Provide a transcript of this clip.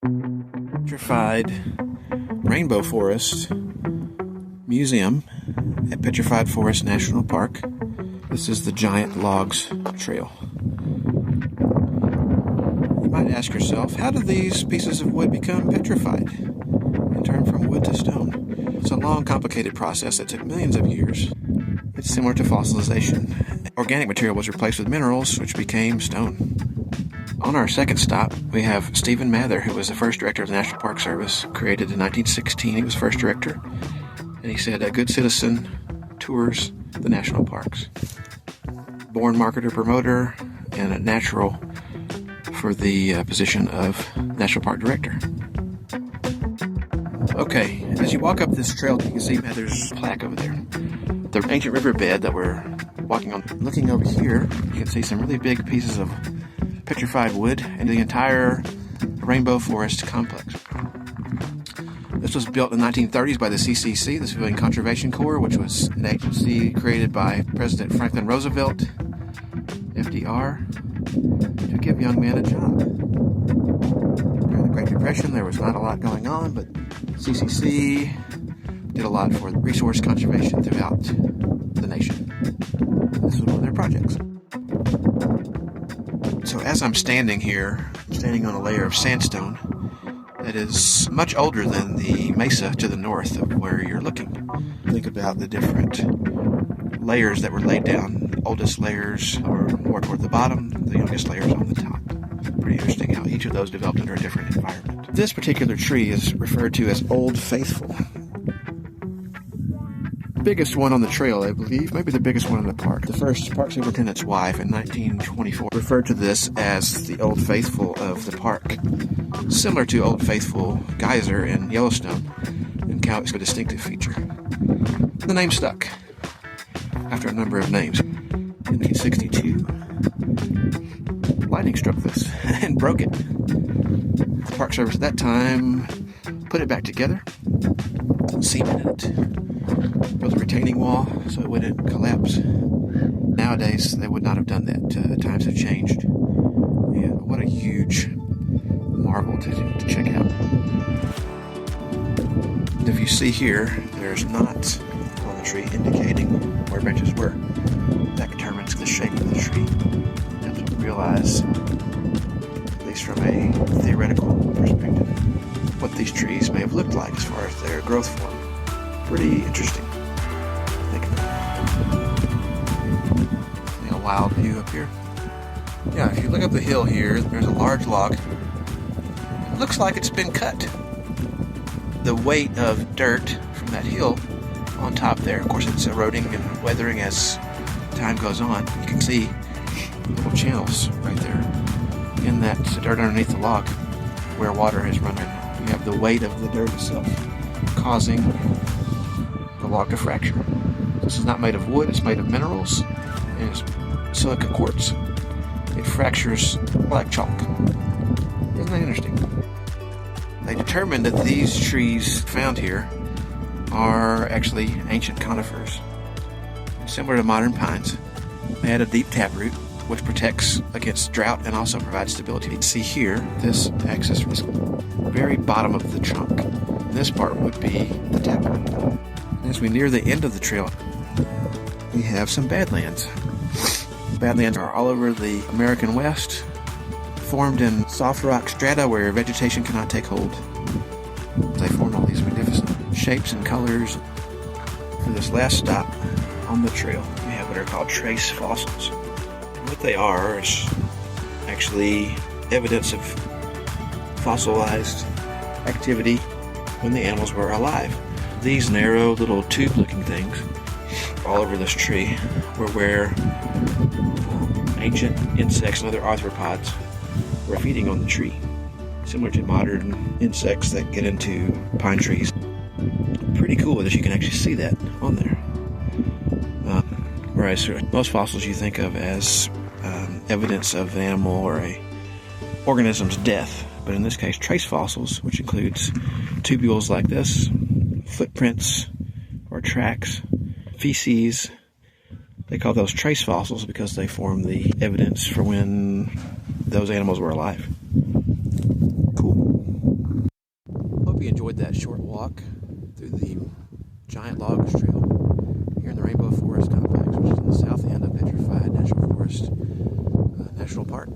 Petrified Rainbow Forest Museum at Petrified Forest National Park. This is the Giant Logs Trail. You might ask yourself, how do these pieces of wood become petrified and turn from wood to stone? It's a long, complicated process that took millions of years. It's similar to fossilization. Organic material was replaced with minerals, which became stone. On our second stop, we have Stephen Mather, who was the first director of the National Park Service, created in 1916. He was first director, and he said, "A good citizen tours the national parks." Born marketer, promoter, and a natural for the position of National Park Director. Okay, as you walk up this trail, you can see Mather's plaque over there. The ancient riverbed that we're walking on. Looking over here, you can see some really big pieces of petrified wood and the entire Rainbow Forest complex. This was built in the 1930s by the CCC, the Civilian Conservation Corps, which was an agency created by President Franklin Roosevelt, FDR, to give young men a job. During the Great Depression, there was not a lot going on, but CCC did a lot for resource conservation throughout the nation. This was one of their projects. So as I'm standing here, I'm standing on a layer of sandstone that is much older than the mesa to the north of where you're looking. Think about the different layers that were laid down. The oldest layers are more toward the bottom, the youngest layers on the top. Pretty interesting how each of those developed under a different environment. This particular tree is referred to as Old Faithful. Biggest one on the trail, I believe, maybe the biggest one in the park. The first park superintendent's wife in 1924 referred to this as the Old Faithful of the park, similar to Old Faithful Geyser in Yellowstone, and how it's a distinctive feature. The name stuck after a number of names. In 1962, lightning struck this and broke it. The Park Service at that time put it back together, cemented it, built a retaining wall so it wouldn't collapse. Nowadays, they would not have done that. Times have changed. Yeah, what a huge marvel to check out. If you see here, there's knots on the tree indicating where branches were. That determines the shape of the tree. You have to realize, at least from a theoretical perspective, what these trees may have looked like as far as their growth form. Pretty interesting. Think about it. See a wild view up here? Yeah, if you look up the hill here, there's a large log. It looks like it's been cut. The weight of dirt from that hill on top there, of course it's eroding and weathering as time goes on. You can see little channels right there in that dirt underneath the log where water has run in. You have the weight of the dirt itself causing the log to fracture. This is not made of wood, it's made of minerals, and it's silica quartz. It fractures like chalk. Isn't that interesting? They determined that these trees found here are actually ancient conifers. Similar to modern pines, they had a deep taproot, which protects against drought and also provides stability. You can see here, this axis is very bottom of the trunk. This part would be the taproot. As we near the end of the trail, we have some badlands. Badlands are all over the American West, formed in soft rock strata where vegetation cannot take hold. They form all these magnificent shapes and colors. For this last stop on the trail, we have what are called trace fossils. What they are is actually evidence of fossilized activity when the animals were alive. These narrow little tube-looking things all over this tree were where ancient insects and other arthropods were feeding on the tree, similar to modern insects that get into pine trees. Pretty cool that you can actually see that on there. Whereas most fossils you think of as evidence of an animal or a organism's death, but in this case trace fossils, which includes tubules like this, footprints or tracks, feces. They call those trace fossils because they form the evidence for when those animals were alive. Cool. you enjoyed that short walk through the giant logs trail here in the Rainbow Forest Complex, which is in the south end of Petrified National Forest National Park.